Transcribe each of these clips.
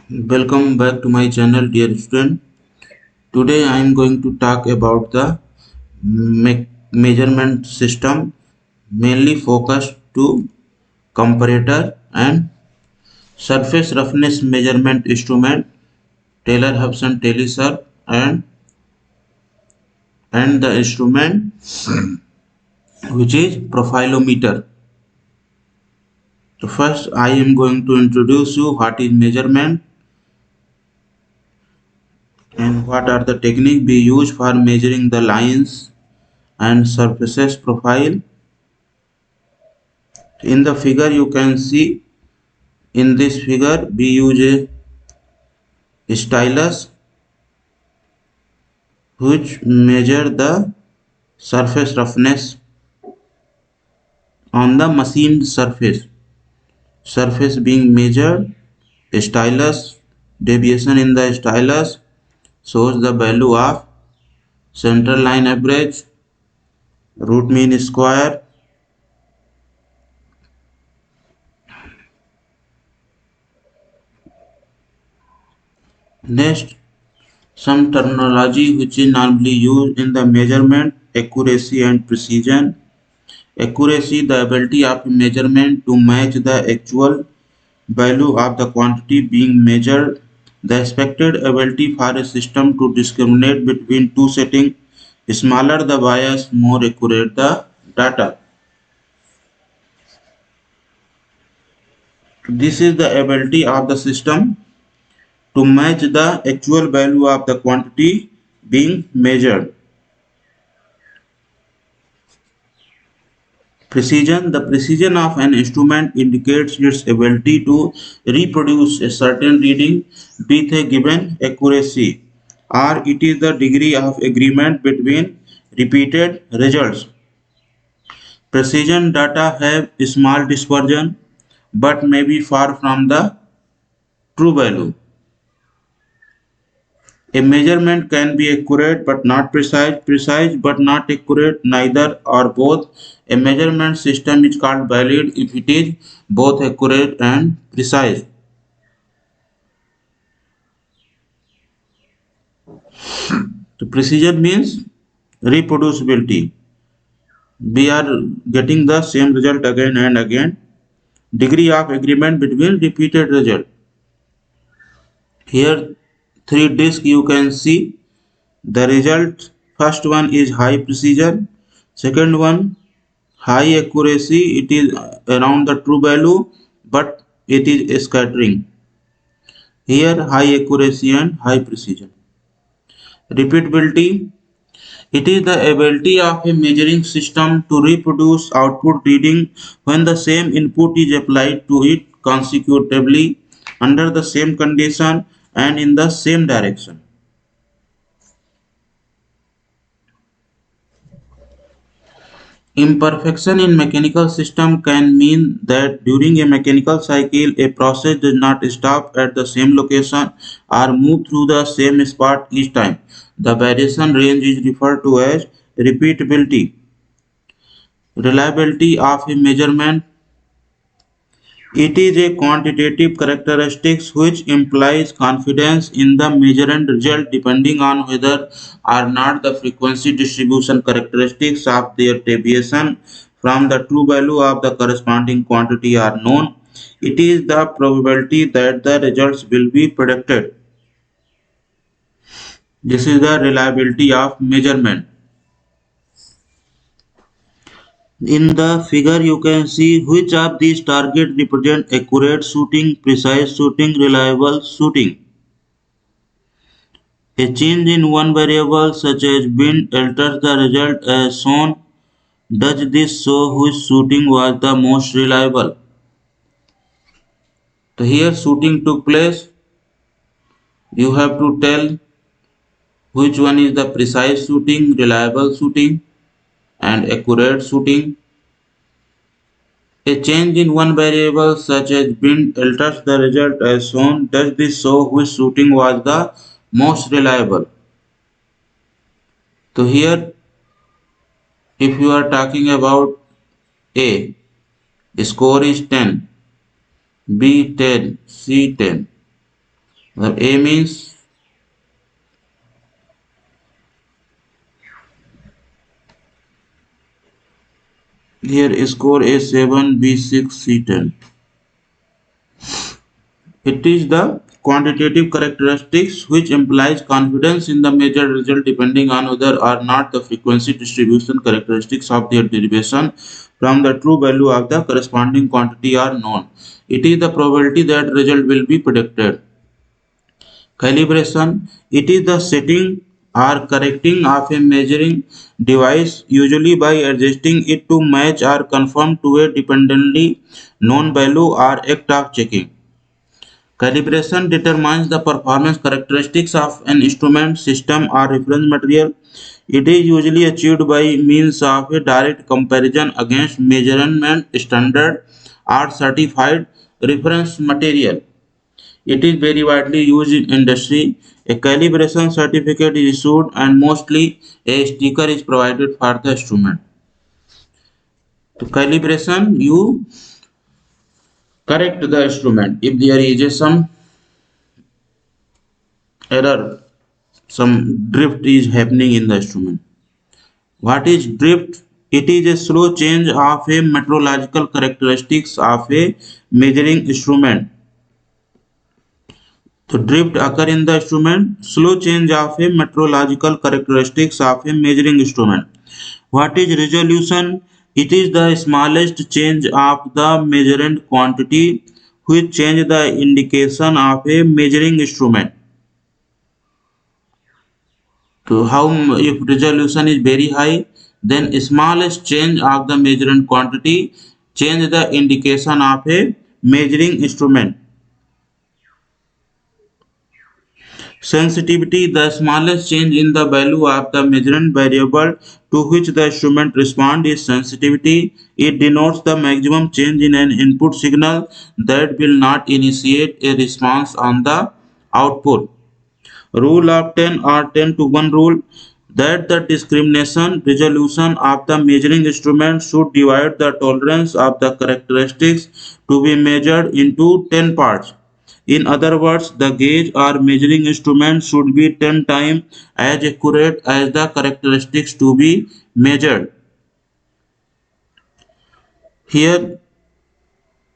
Welcome back to my channel, dear student. Today I am going to talk about the measurement system, mainly focused to comparator and surface roughness measurement instrument, Taylor Hobson Telesurf, and the instrument which is profilometer. So first I am going to introduce you what is measurement and what are the techniques we use for measuring the lines and surfaces profile. In the figure you can see, in this figure we use a stylus which measure the surface roughness on the machined surface being measured. Stylus deviation in the stylus shows the value of central line average, root mean square, next some terminology which is normally used in the measurement: accuracy and precision. Accuracy, the ability of measurement to match the actual value of the quantity being measured. The expected ability for a system to discriminate between two settings. Smaller the bias, more accurate the data. This is the ability of the system to match the actual value of the quantity being measured. Precision, the precision of an instrument indicates its ability to reproduce a certain reading with a given accuracy, or it is the degree of agreement between repeated results. Precision data have small dispersion but may be far from the true value. A measurement can be accurate but not precise, precise but not accurate, neither or both. A measurement system is called valid if it is both accurate and precise. So precision means reproducibility. We are getting the same result again and again. Degree of agreement between repeated result. Here three discs you can see. The result, first one is high precision, second one high accuracy, it is around the true value but it is scattering. Here high accuracy and high precision. Repeatability, it is the ability of a measuring system to reproduce output reading when the same input is applied to it consecutively under the same condition and in the same direction. Imperfection in mechanical system can mean that during a mechanical cycle, a process does not stop at the same location or move through the same spot each time. The variation range is referred to as repeatability. Reliability of a measurement, it is a quantitative characteristic which implies confidence in the measurement result depending on whether or not the frequency distribution characteristics of their deviation from the true value of the corresponding quantity are known. It is the probability that the results will be predicted. This is the reliability of measurement. In the figure you can see which of these targets represent accurate shooting, precise shooting, reliable shooting. A change in one variable such as wind alters the result as shown. Does this show which shooting was the most reliable? So here shooting took place. You have to tell which one is the precise shooting, reliable shooting and accurate shooting. A change in one variable such as wind alters the result as shown. Does this show which shooting was the most reliable? So here if you are talking about A, score is 10, B 10, C 10. A means here score A7, B6, C10. It is the quantitative characteristics which implies confidence in the measured result depending on whether or not the frequency distribution characteristics of their derivation from the true value of the corresponding quantity are known. It is the probability that result will be predicted. Calibration. It is the setting or correcting of a measuring device, usually by adjusting it to match or conform to a dependently known value or act of checking. Calibration determines the performance characteristics of an instrument, system, or reference material. It is usually achieved by means of a direct comparison against measurement standard or certified reference material. It is very widely used in industry. A calibration certificate is issued and mostly a sticker is provided for the instrument. To calibration, you correct the instrument. If there is some error, some drift is happening in the instrument. What is drift? It is a slow change of a metrological characteristics of a measuring instrument. So drift occur in the instrument, slow change of a metrological characteristics of a measuring instrument. What is resolution? It is the smallest change of the measured quantity which change the indication of a measuring instrument. So how if resolution is very high, then smallest change of the measured quantity change the indication of a measuring instrument. Sensitivity, the smallest change in the value of the measurement variable to which the instrument responds is sensitivity. It denotes the maximum change in an input signal that will not initiate a response on the output. Rule of 10 or 10 to 1 rule that the discrimination resolution of the measuring instrument should divide the tolerance of the characteristics to be measured into 10 parts. In other words, the gauge or measuring instrument should be 10 times as accurate as the characteristics to be measured. Here,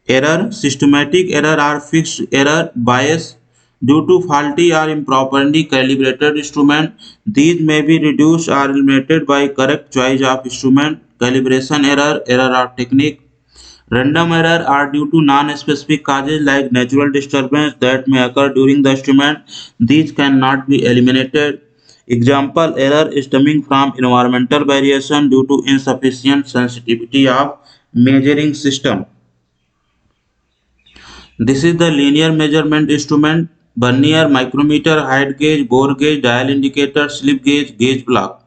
error, systematic error or fixed error bias due to faulty or improperly calibrated instrument. These may be reduced or eliminated by correct choice of instrument. Calibration error, error of technique. Random error are due to non-specific causes like natural disturbance that may occur during the instrument. These cannot be eliminated. Example, error stemming from environmental variation due to insufficient sensitivity of measuring system. This is the linear measurement instrument: vernier, micrometer, height gauge, bore gauge, dial indicator, slip gauge, gauge block.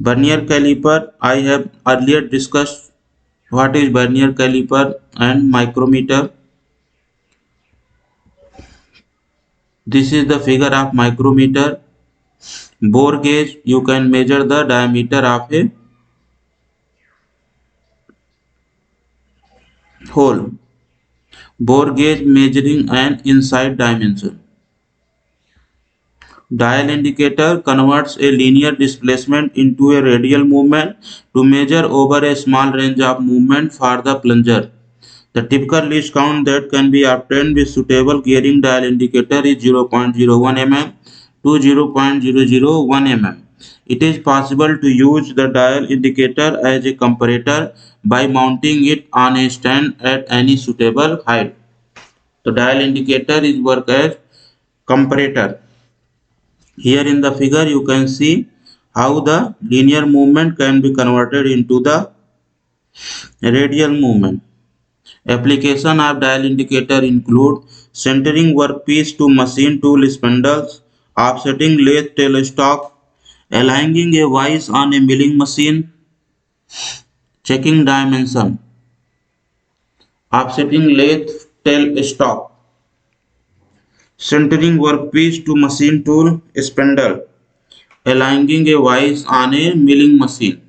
Vernier caliper, I have earlier discussed what is vernier caliper and micrometer. This is the figure of micrometer. Bore gauge, you can measure the diameter of a hole. Bore gauge measuring an inside dimension. Dial indicator converts a linear displacement into a radial movement to measure over a small range of movement for the plunger. The typical least count that can be obtained with suitable gearing dial indicator is 0.01 mm to 0.001 mm. It is possible to use the dial indicator as a comparator by mounting it on a stand at any suitable height. The dial indicator is work as comparator. Here in the figure you can see how the linear movement can be converted into the radial movement. Application of dial indicator include centering workpiece to machine tool spindles, offsetting lathe tailstock, aligning a vise on a milling machine, checking dimension, offsetting lathe tailstock, centering workpiece to machine tool spindle, aligning a vise on a milling machine,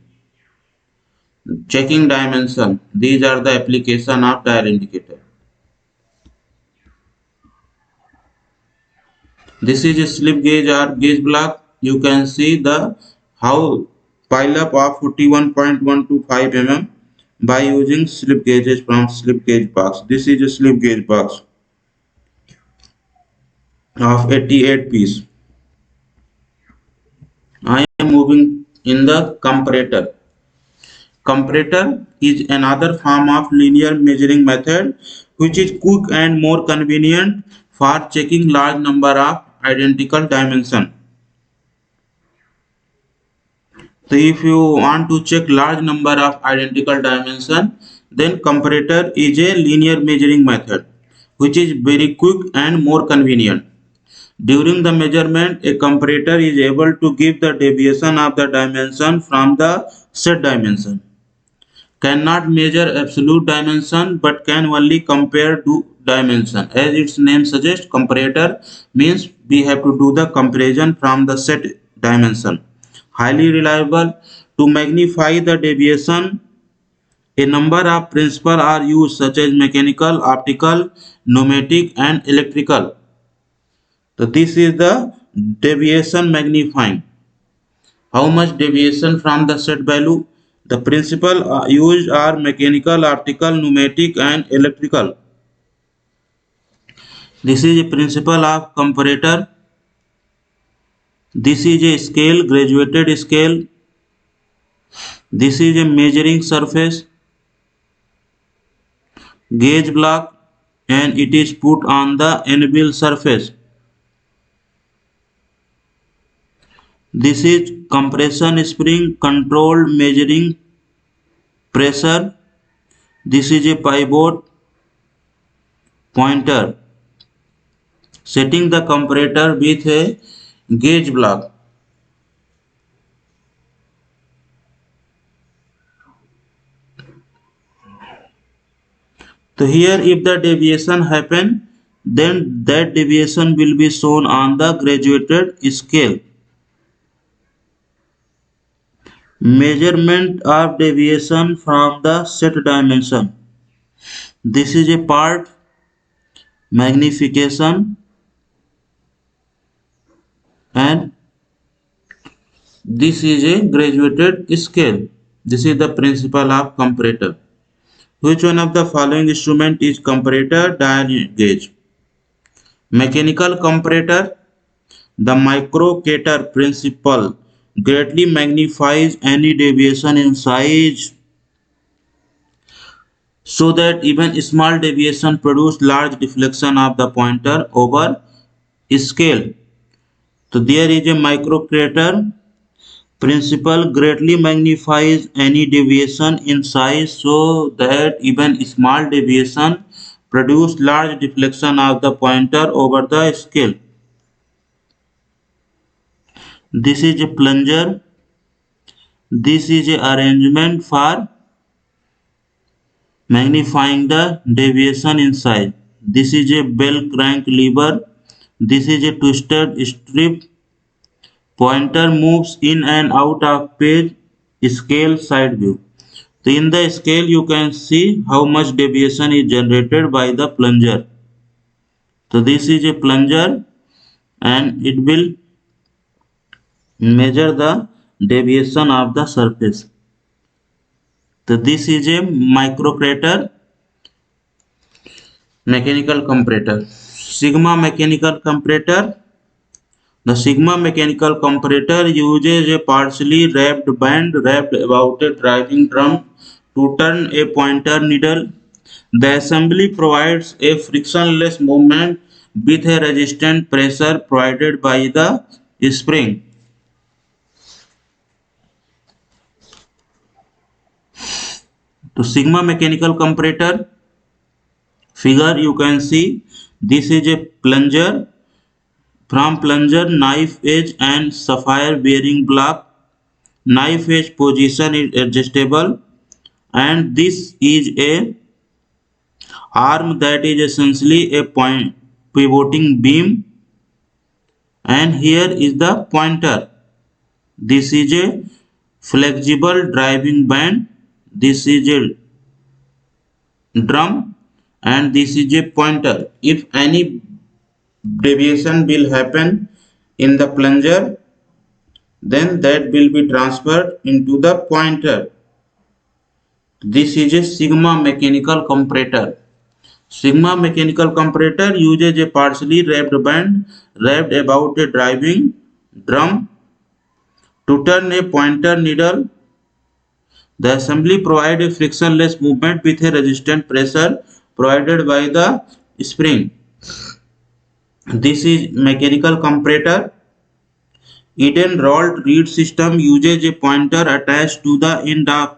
checking dimension. These are the application of dial indicator. This is a slip gauge or gauge block. You can see the how pile up of 41.125 mm by using slip gauges from slip gauge box. This is a slip gauge box of 88 piece. I am moving in the comparator. Comparator is another form of linear measuring method which is quick and more convenient for checking large number of identical dimensions. So if you want to check large number of identical dimension, then comparator is a linear measuring method which is very quick and more convenient. During the measurement, a comparator is able to give the deviation of the dimension from the set dimension. Cannot measure absolute dimension but can only compare to dimension. As its name suggests, comparator means we have to do the comparison from the set dimension. Highly reliable. To magnify the deviation, a number of principles are used such as mechanical, optical, pneumatic and electrical. So this is the deviation magnifying. How much deviation from the set value? The principles used are mechanical, optical, pneumatic and electrical. This is a principle of comparator. This is a scale, graduated scale. This is a measuring surface, gauge block, and it is put on the anvil surface. This is compression spring controlled measuring pressure. This is a pivot pointer. Setting the comparator with a gauge block. So here if the deviation happen, then that deviation will be shown on the graduated scale. Measurement of deviation from the set dimension. This is a part magnification and this is a graduated scale. This is the principle of comparator. Which one of the following instrument is comparator? Dial gauge. Mechanical comparator. The microcator principle greatly magnifies any deviation in size so that even small deviation produce large deflection of the pointer over scale. So there is a microcator principle greatly magnifies any deviation in size so that even small deviation produce large deflection of the pointer over the scale. This is a plunger. This is a arrangement for magnifying the deviation in size. This is a bell crank lever. This is a twisted strip. Pointer moves in and out of page. Scale side view. So in the scale you can see how much deviation is generated by the plunger. So this is a plunger and it will measure the deviation of the surface. So this is a microcator mechanical comparator. Sigma mechanical comparator. The sigma mechanical comparator uses a partially wrapped band wrapped about a driving drum to turn a pointer needle. The assembly provides a frictionless movement with a resistant pressure provided by the spring. To sigma mechanical comparator figure you can see this is a plunger. From plunger, knife edge and sapphire bearing block. Knife edge position is adjustable and this is a arm that is essentially a point pivoting beam and here is the pointer. This is a flexible driving band. This is a drum and this is a pointer. If any deviation will happen in the plunger, then that will be transferred into the pointer. This is a sigma mechanical comparator. Sigma mechanical comparator uses a partially wrapped band wrapped about a driving drum to turn a pointer needle. The assembly provides a frictionless movement with a resistant pressure provided by the spring. This is mechanical comparator. Eden rolled reed system uses a pointer attached to the end of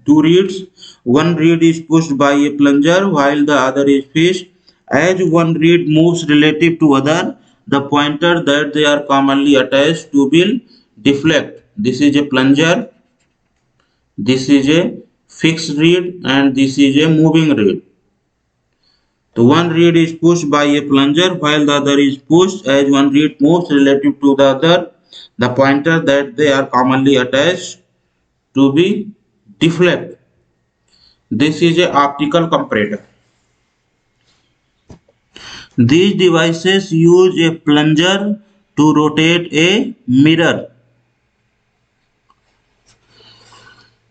two reeds. One reed is pushed by a plunger while the other is fished. As one reed moves relative to other, the pointer that they are commonly attached to will deflect. This is a plunger, this is a fixed reed, and this is a moving reed. The one reed is pushed by a plunger while the other is pushed. As one reed moves relative to the other, the pointer that they are commonly attached to be deflect. This is a optical comparator. These devices use a plunger to rotate a mirror.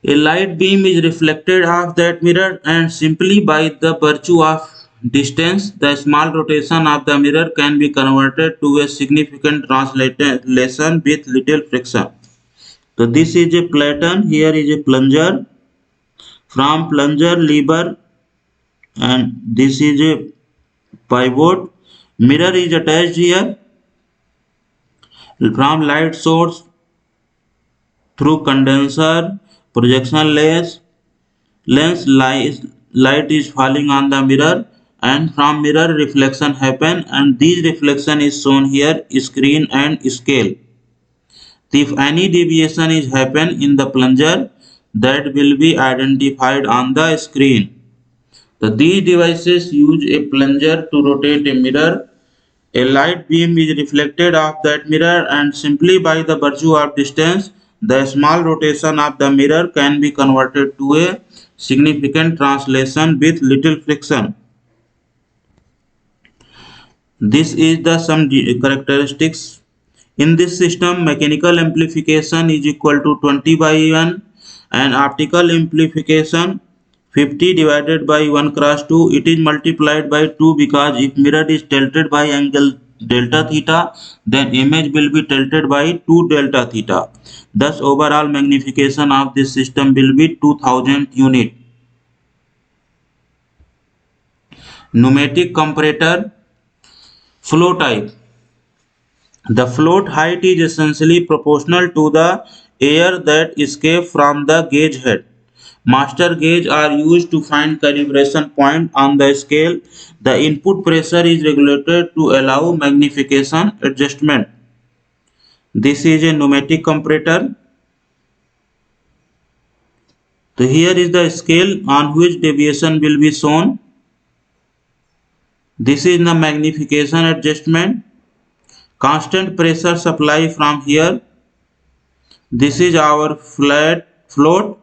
A light beam is reflected off that mirror, and simply by the virtue of distance, the small rotation of the mirror can be converted to a significant translation with little friction. So this is a platen, here is a plunger. From plunger lever, and this is a pivot. Mirror is attached here. From light source through condenser projection lens light is falling on the mirror, and from mirror reflection happen, and this reflection is shown here screen and scale. If any deviation is happen in the plunger, that will be identified on the screen. So these devices use a plunger to rotate a mirror. A light beam is reflected off that mirror, and simply by the virtue of distance, the small rotation of the mirror can be converted to a significant translation with little friction. This is the some characteristics. In this system, mechanical amplification is equal to 20 by 1 and optical amplification 50 divided by 1 cross 2. It is multiplied by 2 because if mirror is tilted by angle delta theta, then image will be tilted by 2 delta theta. Thus, overall magnification of this system will be 2000 unit. Pneumatic comparator flow type. The float height is essentially proportional to the air that escapes from the gauge head. Master gauge are used to find calibration point on the scale. The input pressure is regulated to allow magnification adjustment. This is a pneumatic comparator. So here is the scale on which deviation will be shown. This is the magnification adjustment. Constant pressure supply from here. This is our flat float.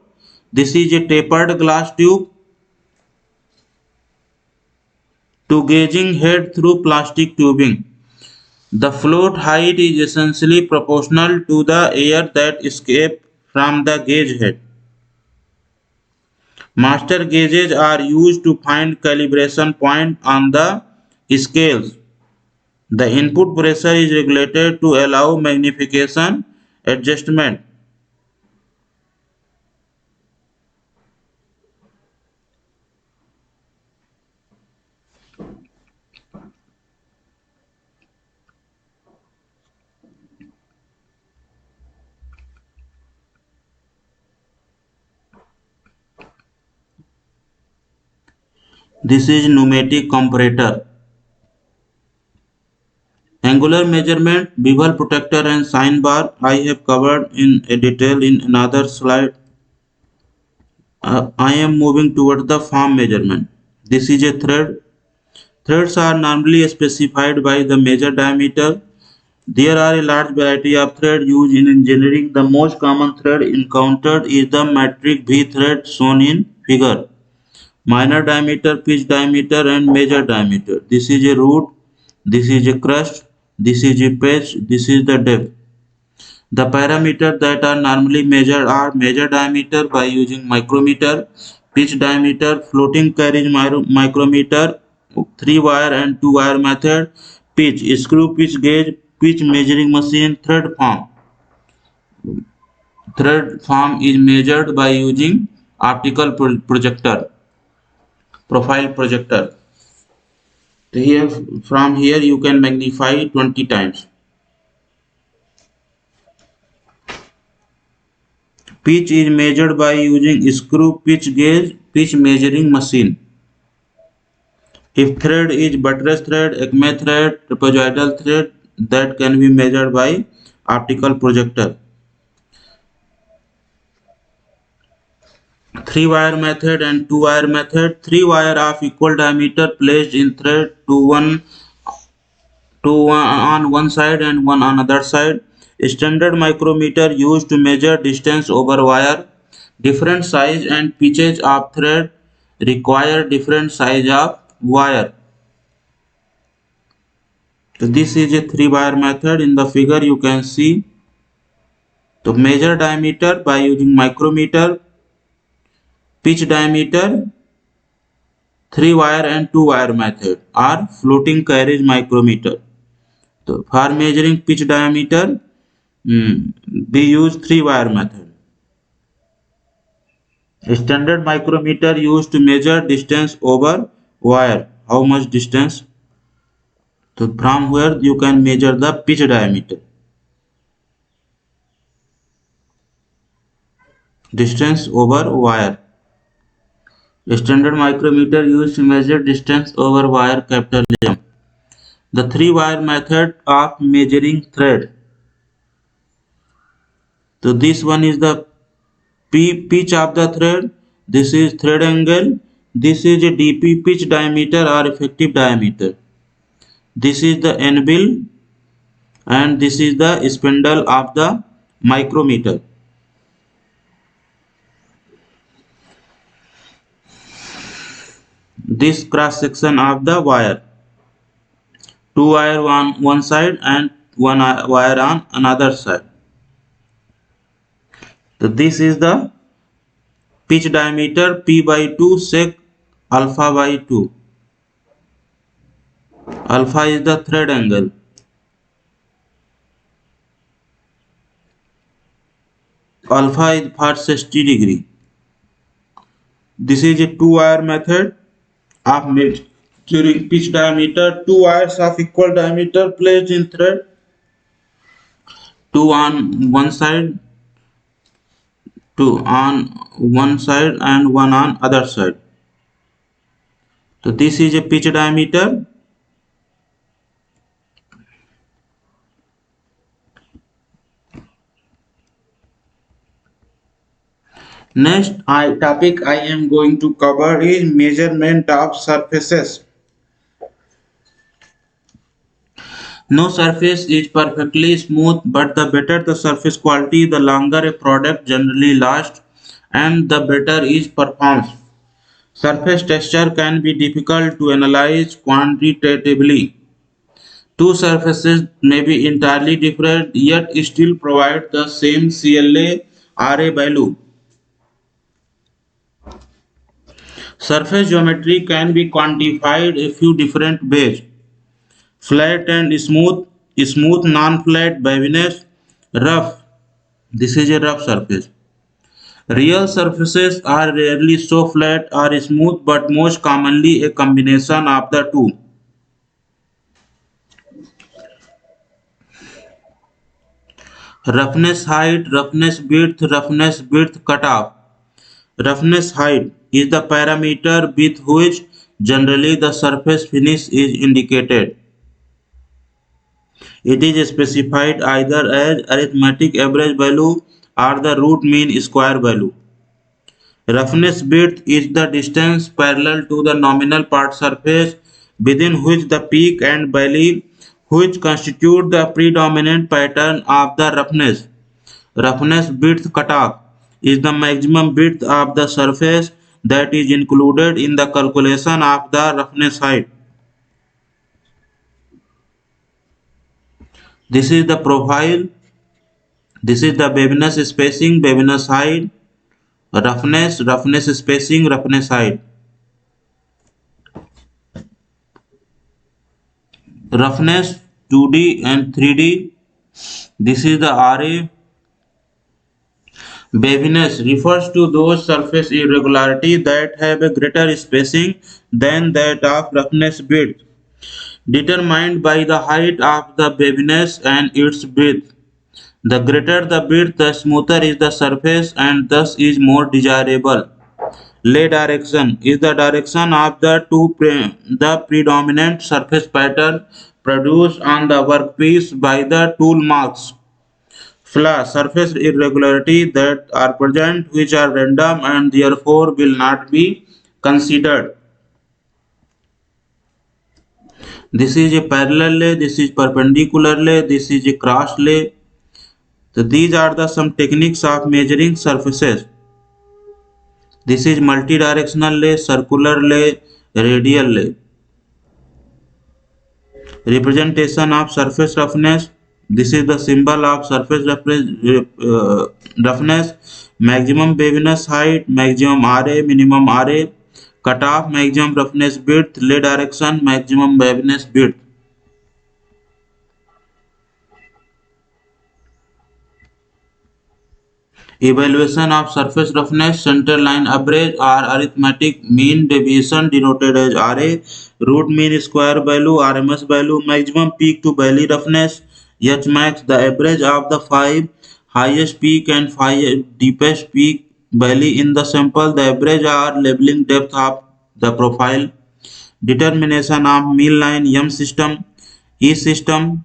This is a tapered glass tube to gauging head through plastic tubing. The float height is essentially proportional to the air that escapes from the gauge head. Master gauges are used to find calibration point on the scales. The input pressure is regulated to allow magnification adjustment. This is pneumatic comparator. Angular measurement, bevel protector and sign bar I have covered in detail in another slide. I am moving towards the form measurement. This is a thread. Threads are normally specified by the measure diameter. There are a large variety of threads used in engineering. The most common thread encountered is the metric V thread shown in figure. Minor diameter, pitch diameter and major diameter. This is a root this is a crust, this is a pitch, this is the depth. The parameters that are normally measured are measure diameter by using micrometer, pitch diameter, floating carriage micrometer, 3-wire and 2-wire method, pitch, screw pitch gauge, pitch measuring machine, thread form. Thread form is measured by using optical projector, profile projector. So here, from here you can magnify 20 times. Pitch is measured by using screw pitch gauge pitch measuring machine. If thread is buttress thread, Acme thread, trapezoidal thread, that can be measured by optical projector. 3-wire method and 2-wire method. 3 wire of equal diameter placed in thread on one side and one on other side. Standard micrometer used to measure distance over wire. Different size and pitches of thread require different size of wire. So this is a 3-wire method. In the figure you can see to measure diameter by using micrometer, pitch diameter, 3-wire and 2-wire method or floating carriage micrometer. So for measuring pitch diameter, we use 3-wire method. A standard micrometer used to measure distance over wire. How much distance? So from where you can measure the pitch diameter. Distance over wire. A standard micrometer used to measure distance over wire, capital M. The 3-wire method of measuring thread. So this one is the pitch of the thread. This is thread angle. This is a DP pitch diameter or effective diameter. This is the anvil and this is the spindle of the micrometer. This cross section of the wire. 2 wire on one side and 1 wire on another side. So this is the pitch diameter P by 2 sec alpha by 2. Alpha is the thread angle. Alpha is for 60 degree. This is a 2-wire method of measuring pitch diameter. 2 wires of equal diameter placed in thread. 2 on one side, 2 on one side and 1 on other side. So this is a pitch diameter. Next topic I am going to cover is measurement of surfaces. No surface is perfectly smooth, but the better the surface quality, the longer a product generally lasts and the better its performance. Surface texture can be difficult to analyze quantitatively. Two surfaces may be entirely different yet still provide the same CLA RA value. Surface geometry can be quantified a few different ways. Flat and smooth, smooth non-flat, waviness, rough. This is a rough surface. Real surfaces are rarely so flat or smooth but most commonly a combination of the two. Roughness height, roughness width cutoff. Roughness height is the parameter with which generally the surface finish is indicated. It is specified either as arithmetic average value or the root mean square value. Roughness width is the distance parallel to the nominal part surface within which the peak and valley which constitute the predominant pattern of the roughness. Roughness width cutoff is the maximum width of the surface that is included in the calculation of the roughness height. This is the profile. This is the waviness spacing, waviness height, roughness, roughness spacing, roughness height. Roughness 2D and 3D. This is the RA. Waviness refers to those surface irregularity that have a greater spacing than that of roughness width, determined by the height of the waviness and its width. The greater the width, the smoother is the surface and thus is more desirable. Lay direction is the direction of the predominant surface pattern produced on the workpiece by the tool marks. Flaw surface irregularity that are present which are random and therefore will not be considered. This is a parallel lay, this is perpendicular lay, this is a cross lay. So these are the some techniques of measuring surfaces. This is multidirectional lay, circular lay, radial lay. Representation of surface roughness. This is the symbol of surface roughness. Maximum waviness height, maximum RA, minimum RA. Cutoff, maximum roughness width. Lay direction, maximum waviness width. Evaluation of surface roughness, center line average or arithmetic mean deviation denoted as RA, root mean square value, RMS value, maximum peak to valley roughness, H max, the average of the 5 highest peak and 5 deepest peak valley in the sample, the average or leveling depth of the profile, determination of mean line M system, E system,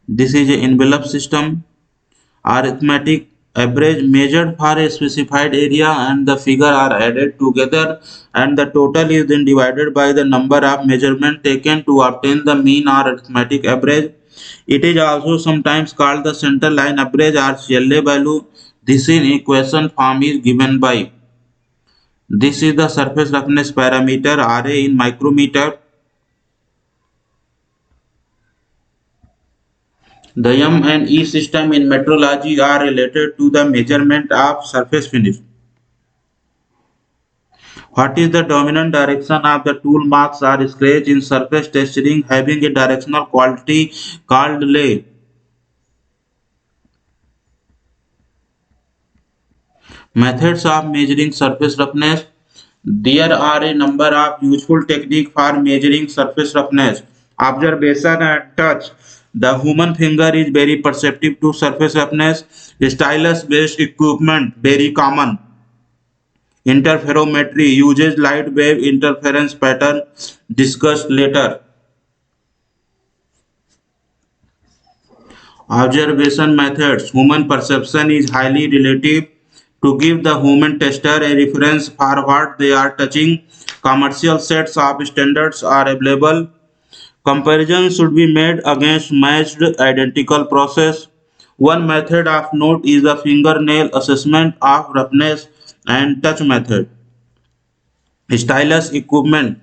this is a envelope system, arithmetic average measured for a specified area and the figure are added together and the total is then divided by the number of measurements taken to obtain the mean or arithmetic average. It is also sometimes called the center line average or CLA value. This in equation form is given by. This is the surface roughness parameter RA in micrometer. The M and E system in metrology are related to the measurement of surface finish. What is the dominant direction of the tool marks or scratch in surface texturing having a directional quality called lay? Methods of measuring surface roughness. There are a number of useful techniques for measuring surface roughness. Observation and touch. The human finger is very perceptive to surface roughness. Stylus based equipment very common. Interferometry uses light wave interference pattern discussed later. Observation methods. Human perception is highly relative. To give the human tester a reference for what they are touching, commercial sets of standards are available. Comparison should be made against matched identical process. One method of note is the fingernail assessment of roughness and touch method. Stylus equipment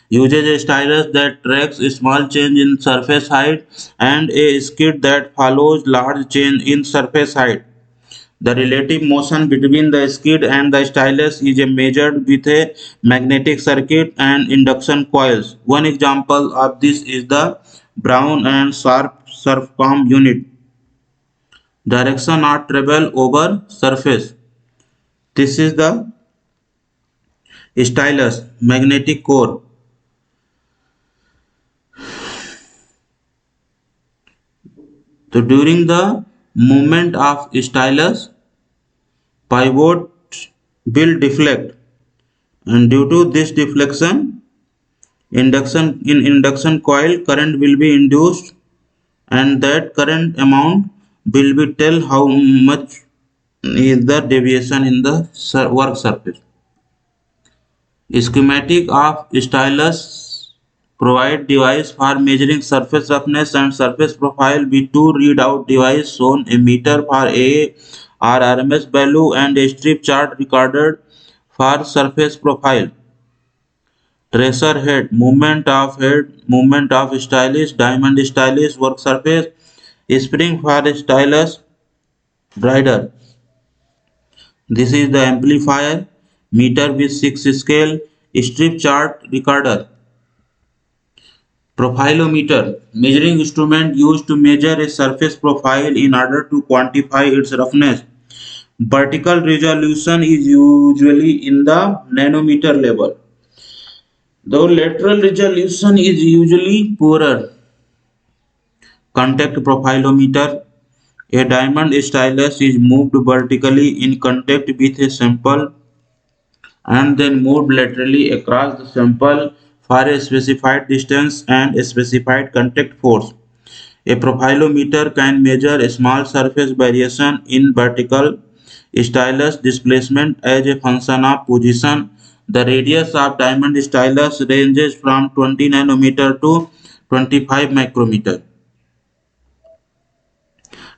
uses a stylus that tracks a small change in surface height and a skid that follows large change in surface height. The relative motion between the skid and the stylus is measured with a magnetic circuit and induction coils. One example of this is the Brown and Sharp SurfCom unit. Direction or travel over surface. This is the stylus magnetic core. So during the movement of stylus, pivot will deflect, and due to this deflection, induction coil current will be induced, and that current amount will be tell how much is the deviation in the work surface. Schematic of stylus provide device for measuring surface roughness and surface profile with two readout device shown a meter for A or RMS value and a strip chart recorded for surface profile. Tracer head, movement of stylus, diamond stylus, work surface, spring for stylus, rider. This is the amplifier, meter with 6 scale, strip chart recorder. Profilometer, measuring instrument used to measure a surface profile in order to quantify its roughness. Vertical resolution is usually in the nanometer level, though lateral resolution is usually poorer. Contact profilometer, a diamond stylus is moved vertically in contact with a sample and then moved laterally across the sample for a specified distance and a specified contact force. A profilometer can measure a small surface variation in vertical stylus displacement as a function of position. The radius of diamond stylus ranges from 20 nanometer to 25 micrometer.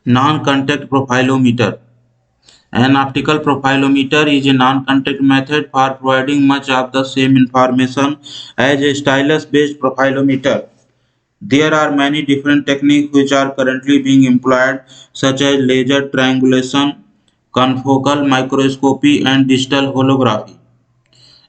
Non-contact profilometer. An optical profilometer is a non-contact method for providing much of the same information as a stylus-based profilometer. There are many different techniques which are currently being employed, such as laser triangulation, confocal microscopy, and digital holography.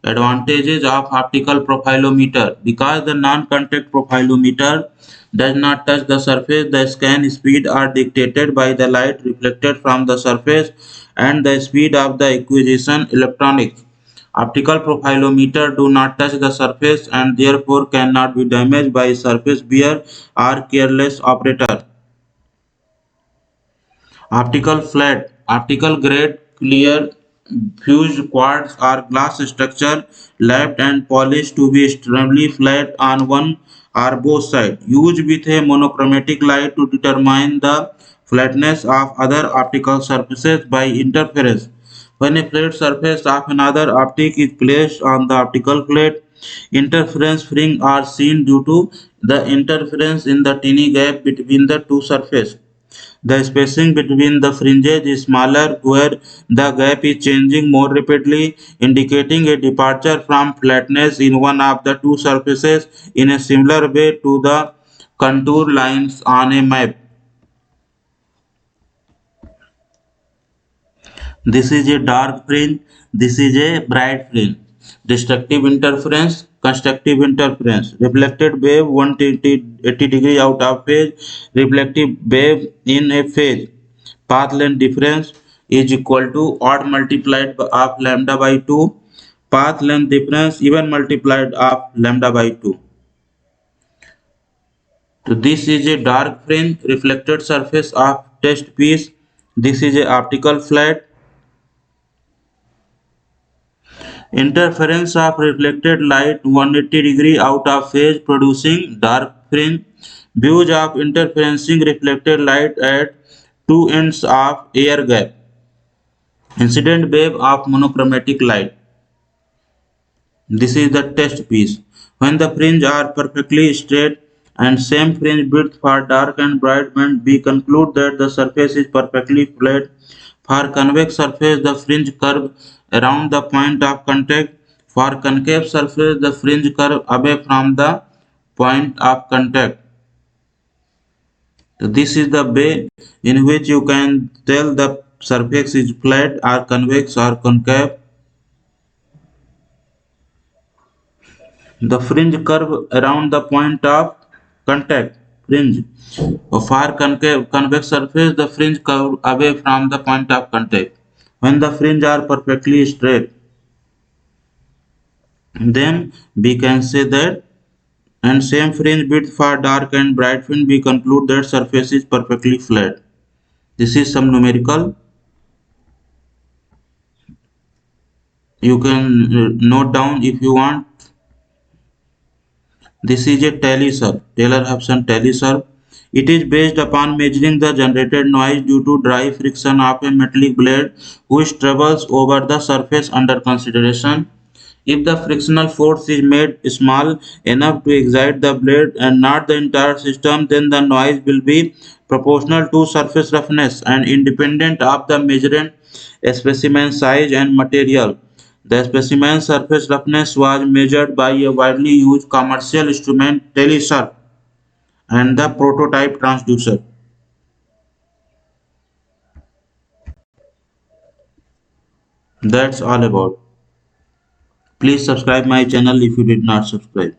Advantages of optical profilometer. Because the non-contact profilometer does not touch the surface, the scan speed are dictated by the light reflected from the surface and the speed of the acquisition electronics. Optical profilometer do not touch the surface and therefore cannot be damaged by surface wear or careless operator. Optical flat, optical grade clear fused quartz or glass structure lapped and polished to be extremely flat on one or both sides. Used with a monochromatic light to determine the flatness of other optical surfaces by interference. When a flat surface of another optic is placed on the optical plate, interference fringes are seen due to the interference in the tiny gap between the two surfaces. The spacing between the fringes is smaller where the gap is changing more rapidly, indicating a departure from flatness in one of the two surfaces in a similar way to the contour lines on a map. This is a dark fringe, this is a bright fringe. Destructive interference, constructive interference. Reflected wave 180 degree out of phase, reflective wave in a phase. Path length difference is equal to odd multiplied of lambda by 2. Path length difference even multiplied of lambda by 2. So this is a dark fringe reflected surface of test piece. This is a optical flat. Interference of reflected light 180 degree out of phase producing dark fringe. Views of interferencing reflected light at two ends of air gap. Incident wave of monochromatic light. This is the test piece. When the fringes are perfectly straight and same fringe width for dark and bright band, we conclude that the surface is perfectly flat. For convex surface, the fringe curve around the point of contact. For concave surface, the fringe curve away from the point of contact. So this is the way in which you can tell the surface is flat or convex or concave. The fringe curve around the point of contact. Fringe. For concave convex surface, the fringe curve away from the point of contact. When the fringe are perfectly straight, then we can say that, and same fringe width for dark and bright fringe, we conclude that surface is perfectly flat. This is some numerical. You can note down if you want. This is a telesurf, Taylor-Hobson telesurf. It is based upon measuring the generated noise due to dry friction of a metallic blade which travels over the surface under consideration. If the frictional force is made small enough to excite the blade and not the entire system, then the noise will be proportional to surface roughness and independent of the measurement specimen size and material. The specimen surface roughness was measured by a widely used commercial instrument telesurf and the prototype transducer. That's all about. Please subscribe my channel if you did not subscribe.